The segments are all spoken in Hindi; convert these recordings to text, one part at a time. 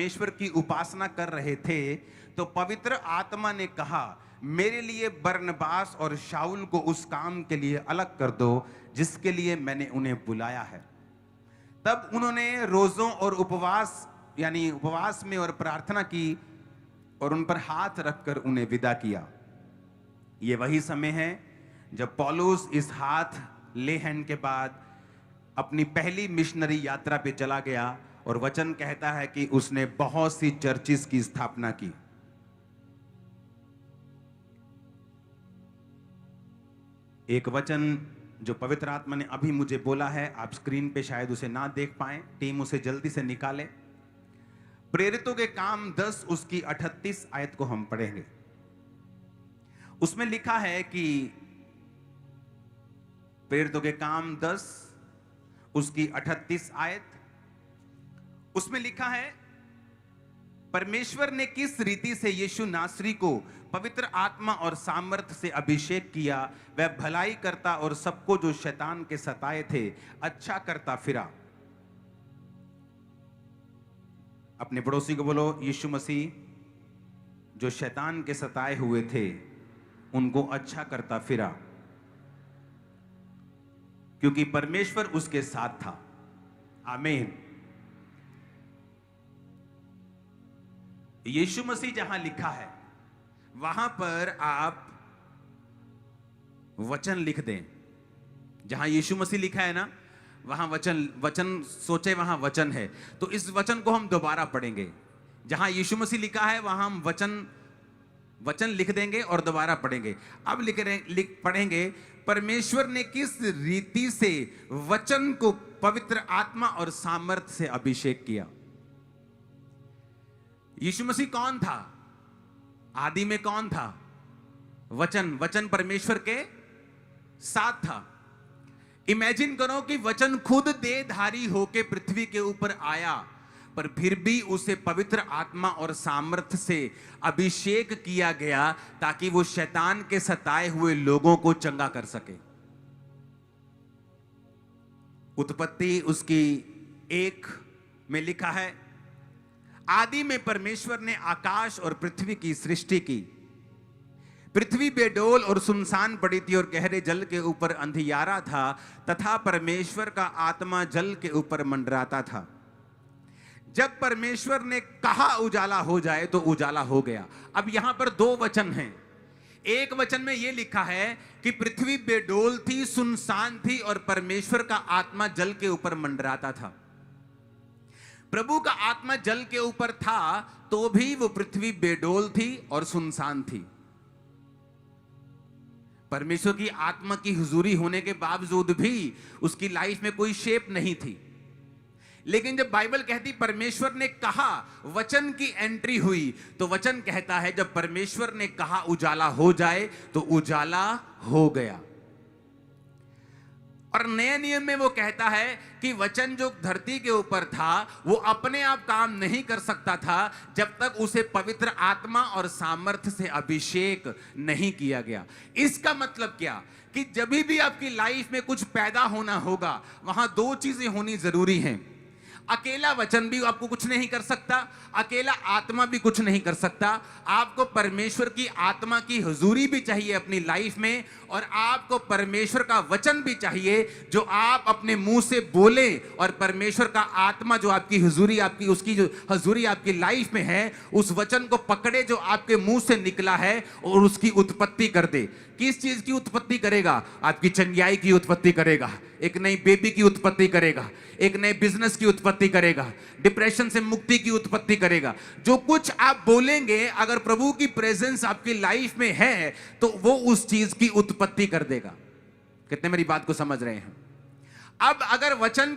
परमेश्वर की उपासना कर रहे थे, तो पवित्र आत्मा ने कहा, मेरे लिए बरनबास और शाऊल को उस काम के लिए अलग कर दो जिसके लिए मैंने उन्हें बुलाया है। तब उन्होंने रोजों और उपवास यानी उपवास में और प्रार्थना की और उन पर हाथ रखकर उन्हें विदा किया। ये वही समय है जब पौलुस इस हाथ ले हैंड के बाद अपनी पहली मिशनरी यात्रा पे चला गया और वचन कहता है कि उसने बहुत सी चर्चिस की स्थापना की। एक वचन जो पवित्र आत्मा ने अभी मुझे बोला है, आप स्क्रीन पे शायद उसे ना देख पाए, टीम उसे जल्दी से निकाले। प्रेरितों के काम 10 उसकी 38 आयत को हम पढ़ेंगे। उसमें लिखा है कि प्रेरितों के काम 10 उसकी 38 आयत, उसमें लिखा है, परमेश्वर ने किस रीति से यीशु नासरी को पवित्र आत्मा और सामर्थ से अभिषेक किया, वह भलाई करता और सबको जो शैतान के सताए थे अच्छा करता फिरा। अपने पड़ोसी को बोलो, यीशु मसीह जो शैतान के सताए हुए थे उनको अच्छा करता फिरा, क्योंकि परमेश्वर उसके साथ था। आमीन। यीशु मसीह जहां लिखा है वहां पर आप वचन लिख दें। जहां यीशु मसीह लिखा है ना, वहां वचन सोचे वहां वचन है, तो इस वचन को हम दोबारा पढ़ेंगे। जहां यीशु मसीह लिखा है वहां हम वचन लिख देंगे और दोबारा पढ़ेंगे। अब पढ़ेंगे, परमेश्वर ने किस रीति से वचन को पवित्र आत्मा और सामर्थ से अभिषेक किया। यीशु मसीह कौन था? आदि में कौन था? वचन परमेश्वर के साथ था। इमेजिन करो कि वचन खुद देहधारी होके पृथ्वी के ऊपर आया, पर फिर भी उसे पवित्र आत्मा और सामर्थ से अभिषेक किया गया ताकि वो शैतान के सताए हुए लोगों को चंगा कर सके। उत्पत्ति उसकी 1 में लिखा है, आदि में परमेश्वर ने आकाश और पृथ्वी की सृष्टि की। पृथ्वी बेडोल और सुनसान पड़ी थी और गहरे जल के ऊपर अंधियारा था, तथा परमेश्वर का आत्मा जल के ऊपर मंडराता था। जब परमेश्वर ने कहा उजाला हो जाए तो उजाला हो गया। अब यहां पर 2 वचन हैं। एक वचन में यह लिखा है कि पृथ्वी बेडोल थी, सुनसान थी और परमेश्वर का आत्मा जल के ऊपर मंडराता था। प्रभु का आत्मा जल के ऊपर था तो भी वो पृथ्वी बेडोल थी और सुनसान थी। परमेश्वर की आत्मा की हुजूरी होने के बावजूद भी उसकी लाइफ में कोई शेप नहीं थी। लेकिन जब बाइबल कहती परमेश्वर ने कहा, वचन की एंट्री हुई, तो वचन कहता है जब परमेश्वर ने कहा उजाला हो जाए तो उजाला हो गया। और नए नियम में वो कहता है कि वचन जो धरती के ऊपर था वो अपने आप काम नहीं कर सकता था जब तक उसे पवित्र आत्मा और सामर्थ्य से अभिषेक नहीं किया गया। इसका मतलब क्या कि जब भी आपकी लाइफ में कुछ पैदा होना होगा, वहां 2 चीजें होनी जरूरी हैं। अकेला वचन भी आपको कुछ नहीं कर सकता, अकेला आत्मा भी कुछ नहीं कर सकता। आपको परमेश्वर की आत्मा की हुजूरी भी चाहिए अपनी लाइफ में, और आपको परमेश्वर का वचन भी चाहिए जो आप अपने मुंह से बोले, और परमेश्वर का आत्मा जो आपकी हुजूरी, आपकी उसकी जो हुजूरी आपकी लाइफ में है, उस वचन को पकड़े जो आपके मुंह से निकला है और उसकी उत्पत्ति कर दे। किस चीज की उत्पत्ति करेगा? आपकी चंगाई की उत्पत्ति करेगा, एक नई बेबी की उत्पत्ति करेगा, एक नए बिजनेस की उत्पत्ति करेगा, डिप्रेशन से मुक्ति की उत्पत्ति करेगा। जो कुछ आप बोलेंगे, अगर प्रभु की प्रेजेंस आपकी लाइफ में है तो वो उस चीज की उत्पत्ति कर देगा। कितने मेरी बात को समझ रहे हैं? अब अगर वचन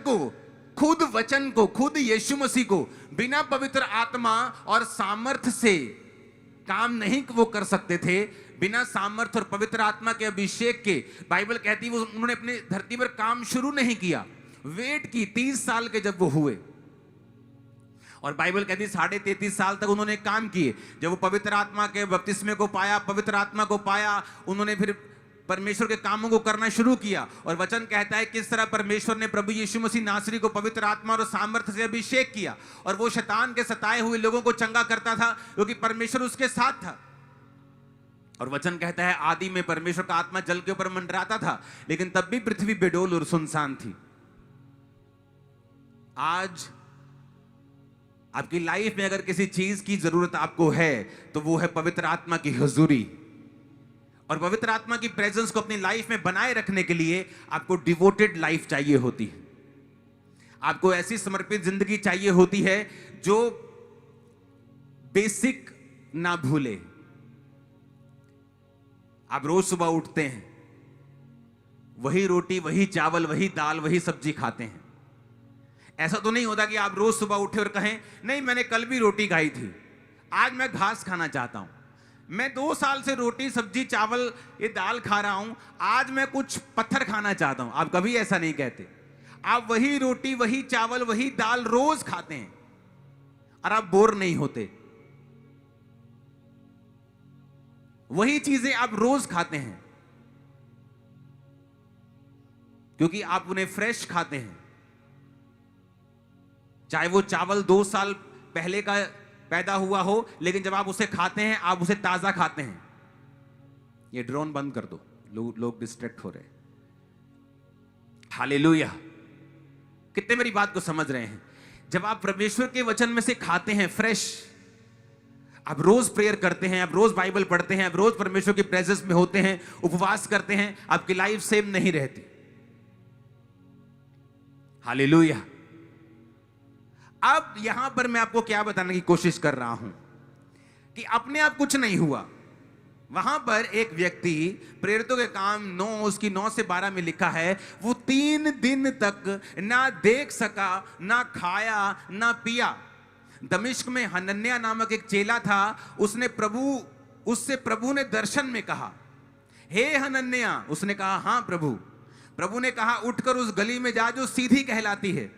को खुद यीशु मसीह को बिना पवित्र आत्मा और सामर्थ से काम नहीं वो कर सकते थे, बिना सामर्थ और पवित्र आत्मा के अभिषेक के, बाइबल कहती है वो उन्होंने अपने धरती पर काम शुरू नहीं किया, वेट की 30 साल के जब वो हुए। और बाइबल कहती है 33.5 साल तक उन्होंने काम किए। जब वो पवित्र आत्मा के बपतिस्मे को पाया, पवित्र आत्मा को पाया, उन्होंने फिर परमेश्वर के कामों को करना शुरू किया। और वचन कहता है किस तरह परमेश्वर ने प्रभु यीशु मसीह नासरी को पवित्र आत्मा और सामर्थ्य से अभिषेक किया, और वो शैतान के सताए हुए लोगों को चंगा करता था क्योंकि परमेश्वर उसके साथ था। और वचन कहता है आदि में परमेश्वर का आत्मा जल के ऊपर मंडराता था, लेकिन तब भी पृथ्वी बेडोल और सुनसान थी। आज आपकी लाइफ में अगर किसी चीज की जरूरत आपको है तो वो है पवित्र आत्मा की हुजूरी। और पवित्र आत्मा की प्रेजेंस को अपनी लाइफ में बनाए रखने के लिए आपको डिवोटेड लाइफ चाहिए होती है। आपको ऐसी समर्पित जिंदगी चाहिए होती है जो बेसिक ना भूले। आप रोज सुबह उठते हैं, वही रोटी, वही चावल, वही दाल, वही सब्जी खाते हैं। ऐसा तो नहीं होता कि आप रोज सुबह उठे और कहें नहीं मैंने कल भी रोटी खाई थी, आज मैं घास खाना चाहता हूं। मैं 2 साल से रोटी सब्जी चावल ये दाल खा रहा हूं, आज मैं कुछ पत्थर खाना चाहता हूं। आप कभी ऐसा नहीं कहते। आप वही रोटी, वही चावल, वही दाल रोज खाते हैं और आप बोर नहीं होते। वही चीजें आप रोज खाते हैं क्योंकि आप उन्हें फ्रेश खाते हैं। चाहे वो चावल 2 साल पहले का पैदा हुआ हो, लेकिन जब आप उसे खाते हैं आप उसे ताजा खाते हैं। ये ड्रोन बंद कर दो, लोग डिस्ट्रैक्ट हो रहे हैं। हालेलुया। कितने मेरी बात को समझ रहे हैं? जब आप परमेश्वर के वचन में से खाते हैं फ्रेश, आप रोज प्रेयर करते हैं, आप रोज बाइबल पढ़ते हैं, आप रोज परमेश्वर की प्रेजेंस में होते हैं, उपवास करते हैं, आपकी लाइफ सेम नहीं रहती। हालेलुया। अब यहां पर मैं आपको क्या बताने की कोशिश कर रहा हूं कि अपने आप कुछ नहीं हुआ। वहां पर एक व्यक्ति, प्रेरितों के काम 9 उसकी 9 से 12 में लिखा है, वो 3 दिन तक ना देख सका, ना खाया, ना पिया। दमिश्क में हनन्याह नामक एक चेला था। उससे प्रभु ने दर्शन में कहा, हे हनन्याह। उसने कहा हाँ प्रभु। प्रभु ने कहा उठकर उस गली में जा जो सीधी कहलाती है,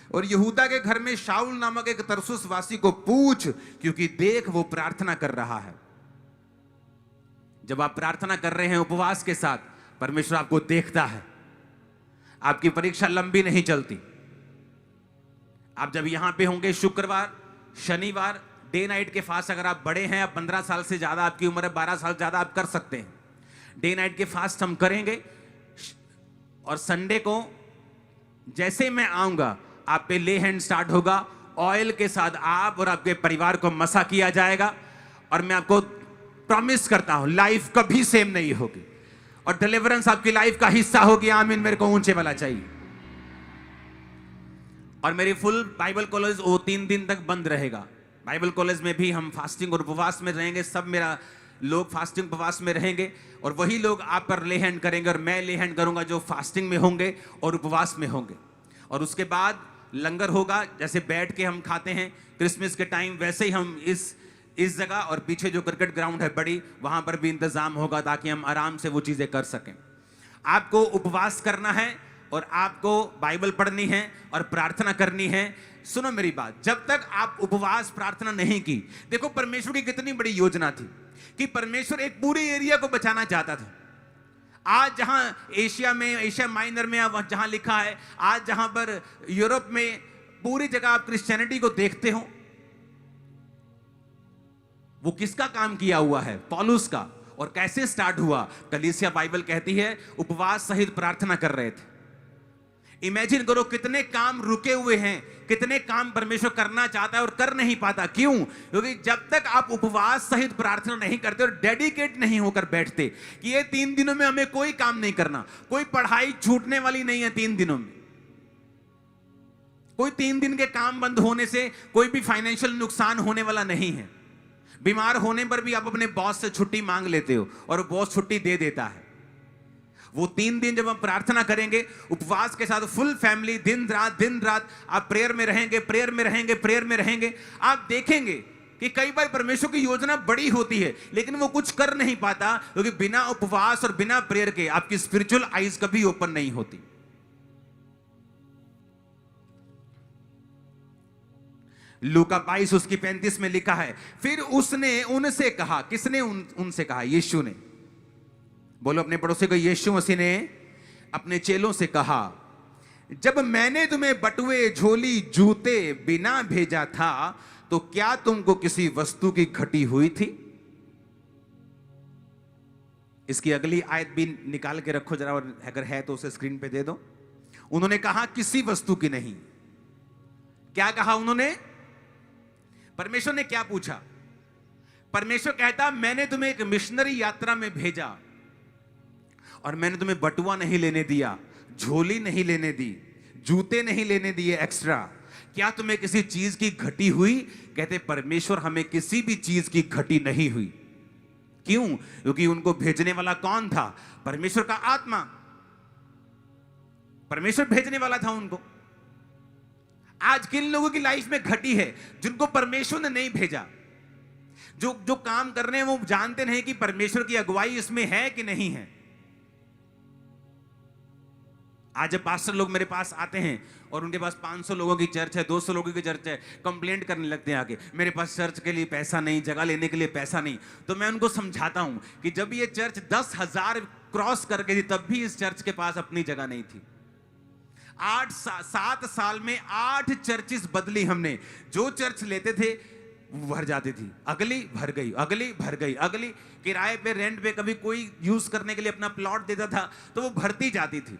और यहूदा के घर में शाऊल नामक एक तरसुस वासी को पूछ, क्योंकि देख वो प्रार्थना कर रहा है। जब आप प्रार्थना कर रहे हैं उपवास के साथ, परमेश्वर आपको देखता है। आपकी परीक्षा लंबी नहीं चलती। आप जब यहां पे होंगे शुक्रवार, शनिवार, डे नाइट के फास्ट, अगर आप बड़े हैं, आप 15 साल से ज्यादा आपकी उम्र है, 12 साल ज्यादा आप कर सकते हैं। डे नाइट के फास्ट हम करेंगे। और संडे को जैसे मैं आऊंगा आप पे ले हैंड स्टार्ट होगा। ऑयल के साथ आप और आपके परिवार को मसा किया जाएगा। और मैं आपको प्रॉमिस करता हूं लाइफ कभी सेम नहीं होगी, और डिलीवरेंस आपकी लाइफ का हिस्सा होगी। आमीन। मेरे को ऊंचे वाला चाहिए। और मेरी फुल बाइबल कॉलेज वो 3 दिन तक बंद रहेगा। बाइबल कॉलेज में भी हम फास्टिंग और उपवास में रहेंगे। सब मेरा लोग फास्टिंग उपवास में रहेंगे, और वही लोग आप पर ले हैंड करेंगे, और मैं ले हैंड करूंगा जो फास्टिंग में होंगे और उपवास में होंगे। और उसके बाद लंगर होगा। जैसे बैठ के हम खाते हैं क्रिसमस के टाइम, वैसे ही हम इस जगह और पीछे जो क्रिकेट ग्राउंड है बड़ी, वहां पर भी इंतजाम होगा ताकि हम आराम से वो चीजें कर सकें। आपको उपवास करना है और आपको बाइबल पढ़नी है और प्रार्थना करनी है। सुनो मेरी बात, जब तक आप उपवास प्रार्थना नहीं की, देखो परमेश्वर की कितनी बड़ी योजना थी कि परमेश्वर एक पूरे एरिया को बचाना चाहता था। आज जहां एशिया में, एशिया माइनर में जहां लिखा है, आज जहां पर यूरोप में पूरी जगह आप क्रिश्चियनिटी को देखते हो, वो किसका काम किया हुआ है? पौलुस का। और कैसे स्टार्ट हुआ? कलीसिया बाइबल कहती है उपवास सहित प्रार्थना कर रहे थे। इमेजिन करो कितने काम रुके हुए हैं, कितने काम परमेश्वर करना चाहता है और कर नहीं पाता। क्यों? क्योंकि जब तक आप उपवास सहित प्रार्थना नहीं करते और डेडिकेट नहीं होकर बैठते कि ये 3 दिनों में हमें कोई काम नहीं करना, कोई पढ़ाई छूटने वाली नहीं है 3 दिनों में, कोई 3 दिन के काम बंद होने से कोई भी फाइनेंशियल नुकसान होने वाला नहीं है। बीमार होने पर भी आप अपने बॉस से छुट्टी मांग लेते हो और बॉस छुट्टी दे देता है। वो 3 दिन जब हम प्रार्थना करेंगे उपवास के साथ, फुल फैमिली दिन रात आप प्रेयर में रहेंगे, प्रेयर में रहेंगे, प्रेयर में रहेंगे, आप देखेंगे कि कई बार परमेश्वर की योजना बड़ी होती है लेकिन वो कुछ कर नहीं पाता, क्योंकि बिना उपवास और बिना प्रेयर के आपकी स्पिरिचुअल आईज कभी ओपन नहीं होती। लूका 22 उसकी 35 में लिखा है, फिर उसने उनसे कहा, किसने उनसे कहा? यीशु ने। बोलो अपने पड़ोसी को, यीशु मसीह ने अपने चेलों से कहा, जब मैंने तुम्हें बटुए, झोली, जूते बिना भेजा था तो क्या तुमको किसी वस्तु की घटी हुई थी? इसकी अगली आयत भी निकाल के रखो जरा, और अगर है तो उसे स्क्रीन पे दे दो। उन्होंने कहा किसी वस्तु की नहीं। क्या कहा उन्होंने? परमेश्वर ने क्या पूछा? परमेश्वर कहता, मैंने तुम्हें एक मिशनरी यात्रा में भेजा और मैंने तुम्हें बटुआ नहीं लेने दिया, झोली नहीं लेने दी, जूते नहीं लेने दिए एक्स्ट्रा। क्या तुम्हें किसी चीज की घटी हुई? कहते परमेश्वर, हमें किसी भी चीज की घटी नहीं हुई। क्यों? क्योंकि उनको भेजने वाला कौन था? परमेश्वर का आत्मा। परमेश्वर भेजने वाला था उनको। आज किन लोगों की लाइफ में घटी है? जिनको परमेश्वर ने नहीं भेजा, जो काम कर रहे हैं वो जानते नहीं कि परमेश्वर की अगुवाई इसमें है कि नहीं है। आज जब पास्टर लोग मेरे पास आते हैं और उनके पास 500 लोगों की चर्च है, 200 लोगों की चर्च है, कंप्लेंट करने लगते हैं आगे, मेरे पास चर्च के लिए पैसा नहीं, जगह लेने के लिए पैसा नहीं। तो मैं उनको समझाता हूं कि जब ये चर्च 10,000 क्रॉस करके थी तब भी इस चर्च के पास अपनी जगह नहीं थी। 7 साल में 8 चर्चिस बदली हमने। जो चर्च लेते थे वो भर जाती थी, अगली भर गई, अगली भर गई, अगली किराए पे, रेंट पे, कभी कोई यूज करने के लिए अपना प्लॉट देता था तो वो भरती जाती थी।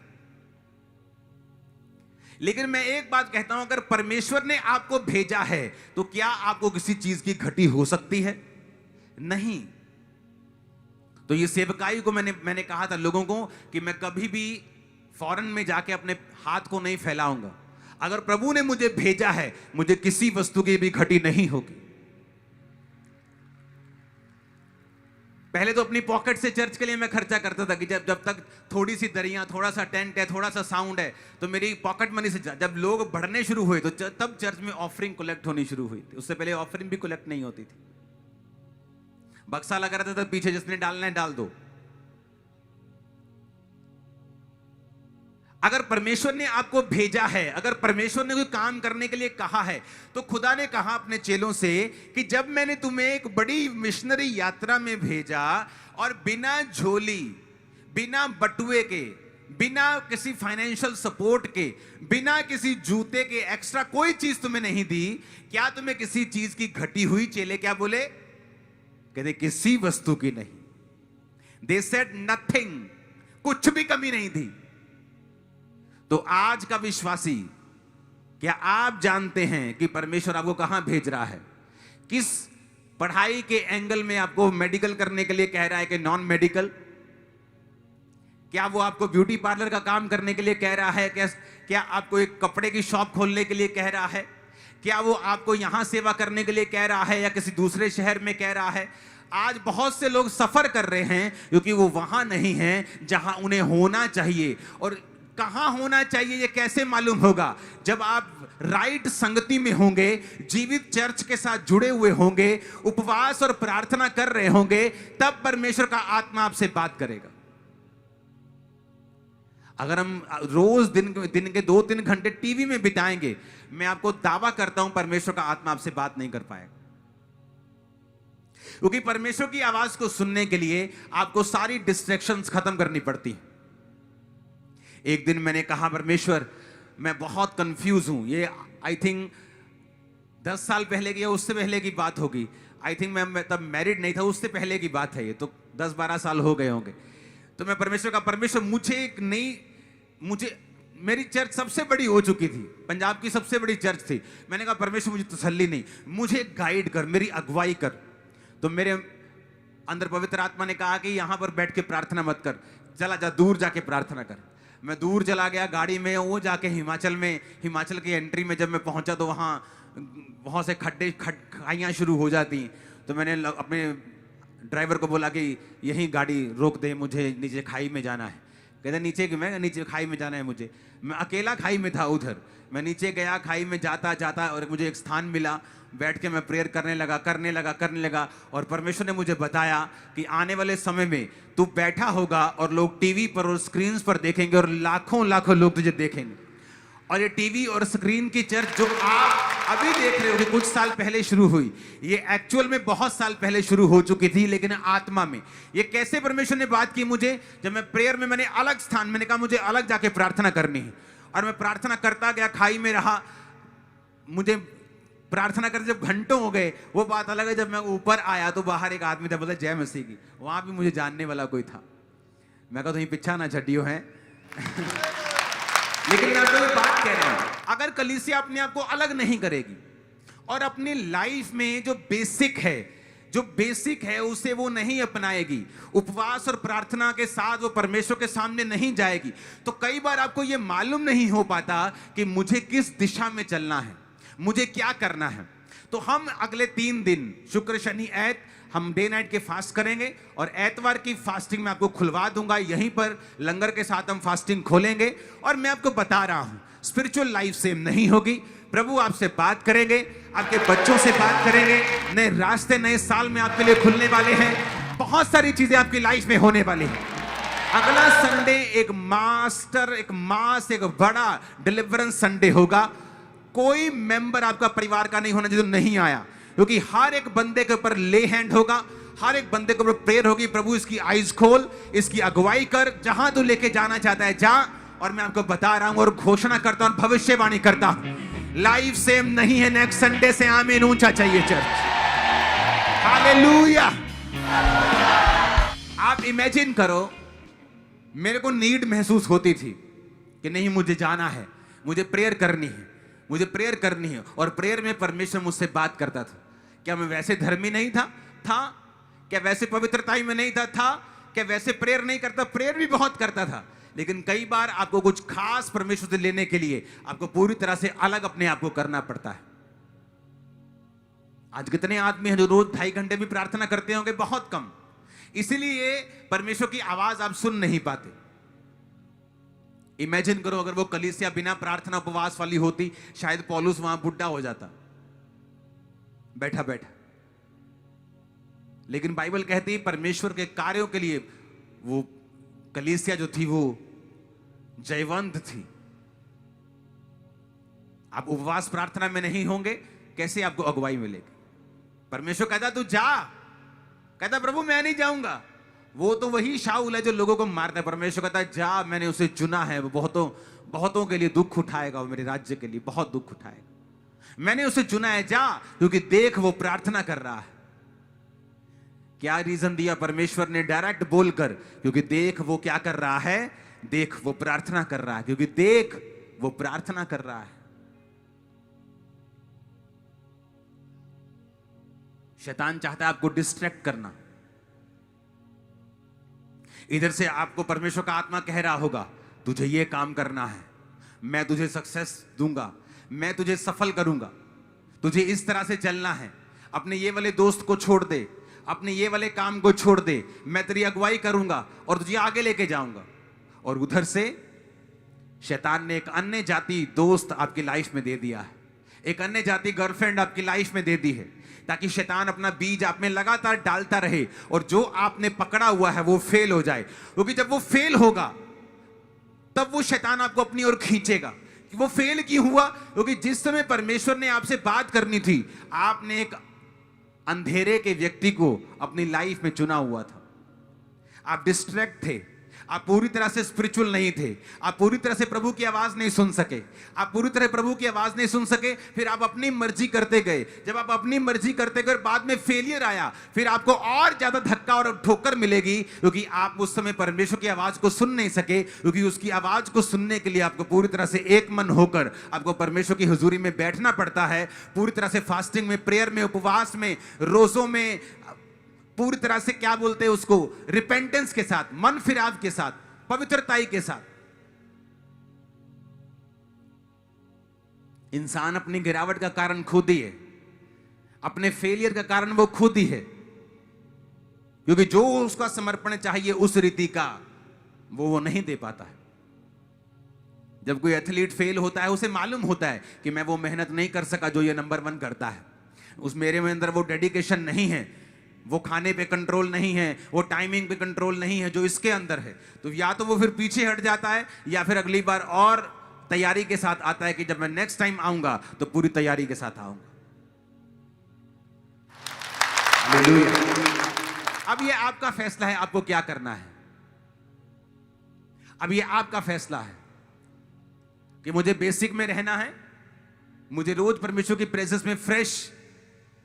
लेकिन मैं एक बात कहता हूं, अगर परमेश्वर ने आपको भेजा है तो क्या आपको किसी चीज की घटी हो सकती है? नहीं। तो ये सेवकाई को मैंने कहा था लोगों को कि मैं कभी भी फॉरेन में जाके अपने हाथ को नहीं फैलाऊंगा। अगर प्रभु ने मुझे भेजा है, मुझे किसी वस्तु की भी घटी नहीं होगी। पहले तो अपनी पॉकेट से चर्च के लिए मैं खर्चा करता था कि जब तक थोड़ी सी दरियां, थोड़ा सा टेंट है, थोड़ा सा साउंड है, तो मेरी पॉकेट मनी से। जब लोग बढ़ने शुरू हुए तो तब चर्च में ऑफरिंग कलेक्ट होनी शुरू हुई थी। उससे पहले ऑफरिंग भी कलेक्ट नहीं होती थी। बक्सा लगा रहता था पीछे, जिसने डालना है डाल दो। अगर परमेश्वर ने आपको भेजा है, अगर परमेश्वर ने कोई काम करने के लिए कहा है, तो खुदा ने कहा अपने चेलों से कि जब मैंने तुम्हें एक बड़ी मिशनरी यात्रा में भेजा और बिना झोली, बिना बटुए के, बिना किसी फाइनेंशियल सपोर्ट के, बिना किसी जूते के एक्स्ट्रा कोई चीज तुम्हें नहीं दी, क्या तुम्हें किसी चीज की घटी हुई? चेले क्या बोले? कहते किसी वस्तु की नहीं। दे सेड नथिंग, कुछ भी कमी नहीं थी। तो आज का विश्वासी, क्या आप जानते हैं कि परमेश्वर आपको कहां भेज रहा है? किस पढ़ाई के एंगल में आपको मेडिकल करने के लिए कह रहा है कि नॉन मेडिकल? क्या वो आपको ब्यूटी पार्लर का काम करने के लिए कह रहा है? क्या आपको एक कपड़े की शॉप खोलने के लिए कह रहा है? क्या वो आपको यहां सेवा करने के लिए कह रहा है या किसी दूसरे शहर में कह रहा है? आज बहुत से लोग सफर कर रहे हैं क्योंकि वो वहां नहीं हैं जहां उन्हें होना चाहिए। और कहां होना चाहिए ये कैसे मालूम होगा? जब आप राइट संगति में होंगे, जीवित चर्च के साथ जुड़े हुए होंगे, उपवास और प्रार्थना कर रहे होंगे, तब परमेश्वर का आत्मा आपसे बात करेगा। अगर हम रोज दिन के 2-3 घंटे टीवी में बिताएंगे, मैं आपको दावा करता हूं परमेश्वर का आत्मा आपसे बात नहीं कर पाएगा। क्योंकि परमेश्वर की आवाज को सुनने के लिए आपको सारी डिस्ट्रैक्शंस खत्म करनी पड़ती हैं। एक दिन मैंने कहा, परमेश्वर मैं बहुत कंफ्यूज हूं। ये आई थिंक 10 साल पहले की या उससे पहले की बात होगी। आई थिंक मैं तब मैरिड नहीं था, उससे पहले की बात है। ये तो 10-12 साल हो गए होंगे। तो मैं परमेश्वर का, परमेश्वर मुझे मेरी चर्च सबसे बड़ी हो चुकी थी, पंजाब की सबसे बड़ी चर्च थी। मैंने कहा परमेश्वर मुझे तसल्ली नहीं, मुझे गाइड कर, मेरी अगुवाई कर। तो मेरे अंदर पवित्र आत्मा ने कहा कि यहां पर बैठ के प्रार्थना मत कर, चला जा दूर जाके प्रार्थना कर। मैं दूर चला गया गाड़ी में, वो जाके हिमाचल की एंट्री में जब मैं पहुंचा तो वहाँ बहुत से खाइयाँ शुरू हो जाती। तो मैंने अपने ड्राइवर को बोला कि यहीं गाड़ी रोक दे, मुझे नीचे खाई में जाना है। कहते नीचे, कि मैं नीचे खाई में जाना है मुझे। मैं अकेला खाई में था उधर। मैं नीचे गया, खाई में जाता और मुझे एक स्थान मिला, बैठ के मैं प्रेयर करने लगा। और परमेश्वर ने मुझे बताया कि आने वाले समय में तू बैठा होगा और लोग टीवी पर और स्क्रीन्स पर देखेंगे और लाखों लोग तुझे देखेंगे। और ये टीवी और स्क्रीन की चर्च जो आप अभी देख रहे हो कि कुछ साल पहले शुरू हुई, ये एक्चुअल में बहुत साल पहले शुरू हो चुकी थी, लेकिन आत्मा में। ये कैसे परमेश्वर ने बात की मुझे, जब मैं प्रेयर में मैंने अलग स्थान, मैंने कहा मुझे अलग जाके प्रार्थना करनी है, और मैं प्रार्थना करता गया, खाई में रहा। मुझे प्रार्थना करते जब घंटों हो गए, वो बात अलग है। जब मैं ऊपर आया तो बाहर एक आदमी था, बोला जय मसीह की। वहां भी मुझे जानने वाला कोई था। मैं कहा तो ये पीछा ना छटियो है। लेकिन मैं आपको बात कह रहा हूं, अगर कलीसिया अपने आप को अलग नहीं करेगी और अपनी लाइफ में जो बेसिक है उसे वो नहीं अपनाएगी, उपवास और प्रार्थना के साथ वो परमेश्वर के सामने नहीं जाएगी, तो कई बार आपको ये मालूम नहीं हो पाता कि मुझे किस दिशा में चलना है, मुझे क्या करना है। तो हम अगले 3 दिन शुक्र शनि ऐत हम डे नाइट के फास्ट करेंगे, और एतवार की फास्टिंग मैं आपको खुलवा दूंगा। यहीं पर लंगर के साथ हम फास्टिंग खोलेंगे, और मैं आपको बता रहा हूं स्पिरिचुअल लाइफ सेम नहीं होगी। प्रभु आपसे बात करेंगे, आपके बच्चों से बात करेंगे, नए रास्ते नए साल में आपके लिए खुलने वाले हैं, बहुत सारी चीजें आपकी लाइफ में होने वाली हैं। अगला संडे एक बड़ा डिलीवरेंस संडे होगा। कोई मेंबर आपका परिवार का नहीं होना जो नहीं आया, क्योंकि हर एक बंदे के ऊपर ले हैंड होगा, हर एक बंदे के ऊपर प्रेयर होगी। प्रभु इसकी आईज खोल, इसकी अगुवाई कर, जहां तू लेके जाना चाहता है जा। और मैं आपको बता रहा हूं और घोषणा करता हूं, भविष्यवाणी करता हूं, लाइफ सेम नहीं है नेक्स्ट संडे से। आमीन ऊंचा चाहिए चर्च। हालेलुया। आप इमेजिन करो, मेरे को नीड महसूस होती थी कि नहीं मुझे जाना है, मुझे प्रेयर करनी है, मुझे प्रेयर करनी है, और प्रेयर में परमेश्वर मुझसे बात करता था। क्या मैं वैसे धर्मी नहीं था? क्या वैसे पवित्रता में नहीं था? क्या वैसे प्रेयर नहीं करता? प्रेयर भी बहुत करता था। लेकिन कई बार आपको कुछ खास परमेश्वर से लेने के लिए आपको पूरी तरह से अलग अपने आप को करना पड़ता है। आज कितने आदमी हैं जो रोज 2.5 घंटे भी प्रार्थना करते होंगे? बहुत कम। इसीलिए परमेश्वर की आवाज आप सुन नहीं पाते। इमेजिन करो अगर वो कलीसिया बिना प्रार्थना उपवास वाली होती, शायद पौलुस वहां बुढ़ा हो जाता बैठा बैठा। लेकिन बाइबल कहती है परमेश्वर के कार्यों के लिए वो कलीसिया जो थी वो जयवंत थी। आप उपवास प्रार्थना में नहीं होंगे, कैसे आपको अगुवाई मिलेगी? परमेश्वर कहता तू जा, कहता प्रभु मैं नहीं जाऊंगा। वो तो वही शाऊल है जो लोगों को मारता है। परमेश्वर कहता है जा, मैंने उसे चुना है, वो बहुतों के लिए दुख उठाएगा, वो मेरे राज्य के लिए बहुत दुख उठाएगा। मैंने उसे चुना है, जा, क्योंकि देख वो प्रार्थना कर रहा है। क्या रीजन दिया परमेश्वर ने डायरेक्ट बोलकर? क्योंकि देख वो क्या कर रहा है, देख वो प्रार्थना कर रहा है, क्योंकि देख वो प्रार्थना कर रहा है। शैतान चाहता है आपको डिस्ट्रैक्ट करना। इधर से आपको परमेश्वर का आत्मा कह रहा होगा तुझे ये काम करना है, मैं तुझे सक्सेस दूंगा, मैं तुझे सफल करूंगा, तुझे इस तरह से चलना है, अपने ये वाले दोस्त को छोड़ दे, अपने ये वाले काम को छोड़ दे, मैं तेरी अगुवाई करूंगा और तुझे आगे लेके जाऊंगा। और उधर से शैतान ने एक अन्य जाति दोस्त आपकी लाइफ में दे दिया है, एक अन्य जाति गर्लफ्रेंड आपकी लाइफ में दे दी है, ताकि शैतान अपना बीज आप में लगातार डालता रहे और जो आपने पकड़ा हुआ है वो फेल हो जाए। क्योंकि जब वो फेल होगा तब वो शैतान आपको अपनी ओर खींचेगा। वो फेल क्यों हुआ? क्योंकि जिस समय परमेश्वर ने आपसे बात करनी थी, आपने एक अंधेरे के व्यक्ति को अपनी लाइफ में चुना हुआ था। आप डिस्ट्रैक्ट थे, आप पूरी तरह से स्पिरिचुअल नहीं थे, आप पूरी तरह से प्रभु की आवाज नहीं सुन सके, आप पूरी तरह प्रभु की आवाज नहीं सुन सके। फिर आप अपनी मर्जी करते गए। जब आप अपनी मर्जी करते गए, बाद में फेलियर आया, फिर आपको और ज्यादा धक्का और ठोकर मिलेगी, क्योंकि आप उस समय परमेश्वर की आवाज को सुन नहीं सके। क्योंकि उसकी आवाज को सुनने के लिए आपको पूरी तरह से एक मन होकर आपको परमेश्वर की हुजूरी में बैठना पड़ता है। पूरी तरह से फास्टिंग में, प्रेयर में, उपवास में, रोजों में, पूरी तरह से क्या बोलते हैं उसको, रिपेंटेंस के साथ, मन फिराव के साथ, पवित्रताई के साथ। इंसान अपनी गिरावट का कारण खुद ही है, अपने फेलियर का कारण वो खुद ही है। क्योंकि जो उसका समर्पण चाहिए उस रीति का वो नहीं दे पाता है। जब कोई एथलीट फेल होता है, उसे मालूम होता है कि मैं वो मेहनत नहीं कर सका जो ये नंबर 1 करता है। उस मेरे में अंदर वो डेडिकेशन नहीं है, वो खाने पे कंट्रोल नहीं है, वो टाइमिंग पे कंट्रोल नहीं है जो इसके अंदर है। तो या तो वो फिर पीछे हट जाता है, या फिर अगली बार और तैयारी के साथ आता है कि जब मैं नेक्स्ट टाइम आऊंगा तो पूरी तैयारी के साथ आऊंगा। अब ये आपका फैसला है, आपको क्या करना है। अब ये आपका फैसला है कि मुझे बेसिक में रहना है, मुझे रोज परमेश्वर की प्रेजेंस में फ्रेश,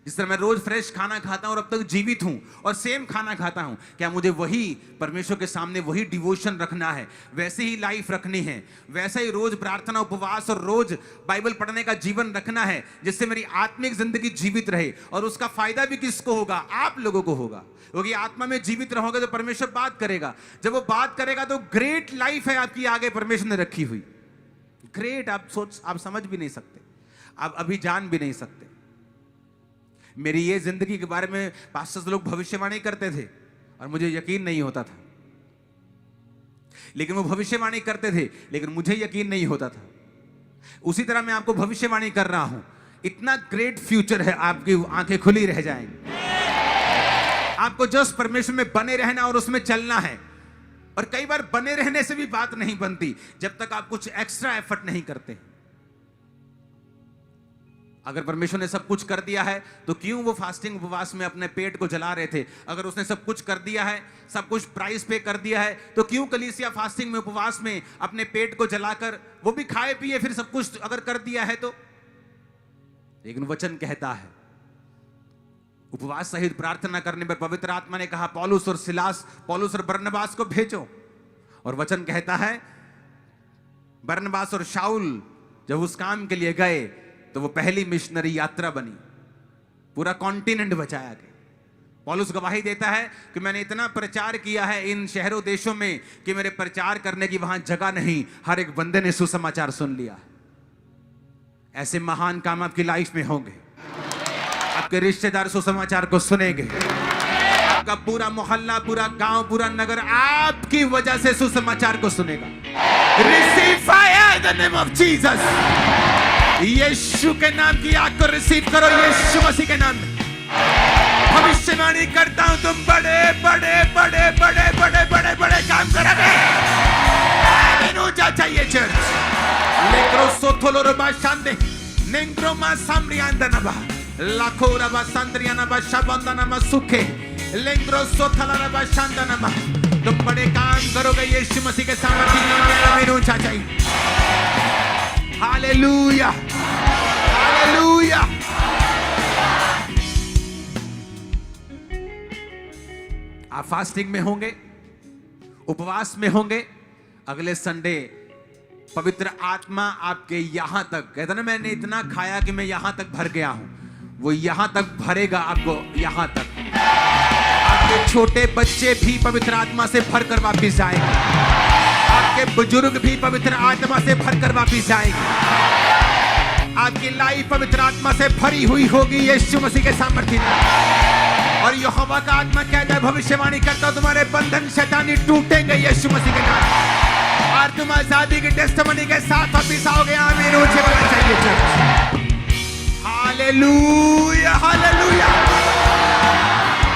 जिस तरह मैं रोज फ्रेश खाना खाता हूं और अब तक जीवित हूं और सेम खाना खाता हूं, क्या मुझे वही परमेश्वर के सामने वही डिवोशन रखना है, वैसे ही लाइफ रखनी है, वैसा ही रोज प्रार्थना, उपवास और रोज बाइबल पढ़ने का जीवन रखना है, जिससे मेरी आत्मिक जिंदगी जीवित रहे। और उसका फायदा भी किसको होगा? आप लोगों को होगा, क्योंकि आत्मा में जीवित रहोगे तो परमेश्वर बात करेगा। जब वो बात करेगा तो ग्रेट लाइफ है आपकी आगे परमेश्वर ने रखी हुई, ग्रेट। आप समझ भी नहीं सकते, आप अभी जान भी नहीं सकते। मेरी ये जिंदगी के बारे में पास्टर्स लोग भविष्यवाणी करते थे और मुझे यकीन नहीं होता था, लेकिन वो भविष्यवाणी करते थे लेकिन मुझे यकीन नहीं होता था। उसी तरह मैं आपको भविष्यवाणी कर रहा हूं, इतना ग्रेट फ्यूचर है, आपकी आंखें खुली रह जाएंगी। आपको जस्ट परमेश्वर में बने रहना और उसमें चलना है। और कई बार बने रहने से भी बात नहीं बनती जब तक आप कुछ एक्स्ट्रा एफर्ट नहीं करते। अगर परमेश्वर ने सब कुछ कर दिया है तो क्यों वो फास्टिंग उपवास में अपने पेट को जला रहे थे? अगर उसने सब कुछ कर दिया है, सब कुछ प्राइस पे कर दिया है, तो क्यों कलीसिया फास्टिंग में, उपवास में अपने पेट को जलाकर, वो भी खाए पिए, फिर सब कुछ अगर कर दिया है तो? लेकिन वचन कहता है, उपवास सहित प्रार्थना करने पर पवित्र आत्मा ने कहा पौलुस और बरनबास को भेजो। और वचन कहता है बरनबास और शाऊल जब उस काम के लिए गए तो वो पहली मिशनरी यात्रा बनी, पूरा कॉन्टिनेंट बचाया गया। पौलुस गवाही देता है कि मैंने इतना प्रचार किया है इन शहरों देशों में कि मेरे प्रचार करने की वहां जगह नहीं, हर एक बंदे ने सुसमाचार सुन लिया। ऐसे महान काम आपकी लाइफ में होंगे, आपके रिश्तेदार सुसमाचार को सुनेंगे, आपका पूरा मोहल्ला, पूरा गांव, पूरा नगर आपकी वजह से सुसमाचार को सुनेगा। Receive fire in the name of Jesus. यीशु के नाम की आग को रिसीव करो, यीशु मसीह के नाम में भविष्यवाणी करता हूं, तुम बड़े बड़े बड़े बड़े बड़े बड़े बड़े काम करोगे। चाहिए चर्च लेक्रो सोथोलोरबा शांते नेंग्रोमा सामरियांदनबा लाखोरबा सांद्रियानबा शाबंदनबा सुखे लेंग्रो सोथलरबा शांदनबा। तुम बड़े काम करोगे यीशु मसीह के सामर्थ्य में। आमीन। ऊंचा चाहिए। Hallelujah, hallelujah. आप फास्टिंग में होंगे, उपवास में होंगे, अगले संडे पवित्र आत्मा आपके यहां तक, कहता ना मैंने इतना खाया कि मैं यहां तक भर गया हूं, वो यहां तक भरेगा आपको, यहां तक। आपके छोटे बच्चे भी पवित्र आत्मा से भरकर वापिस जाएंगे, आपके बुजुर्ग भी पवित्र आत्मा से भरकर वापिस जाएंगे। आपकी लाइफ पवित्र आत्मा से भरी हुई होगी यीशु मसीह के सामर्थ्य में। और यहोवा का आत्मा कहता है, भविष्यवाणी करता हूं तुम्हारे बंधन शैतानी टूटेंगे यीशु मसीह के नाम, और तुम आजादी की टेस्टिमनी के साथ वापिस आओगे। आमीन। ऊंचे बोलना चाहिए चर्च। Hallelujah, hallelujah.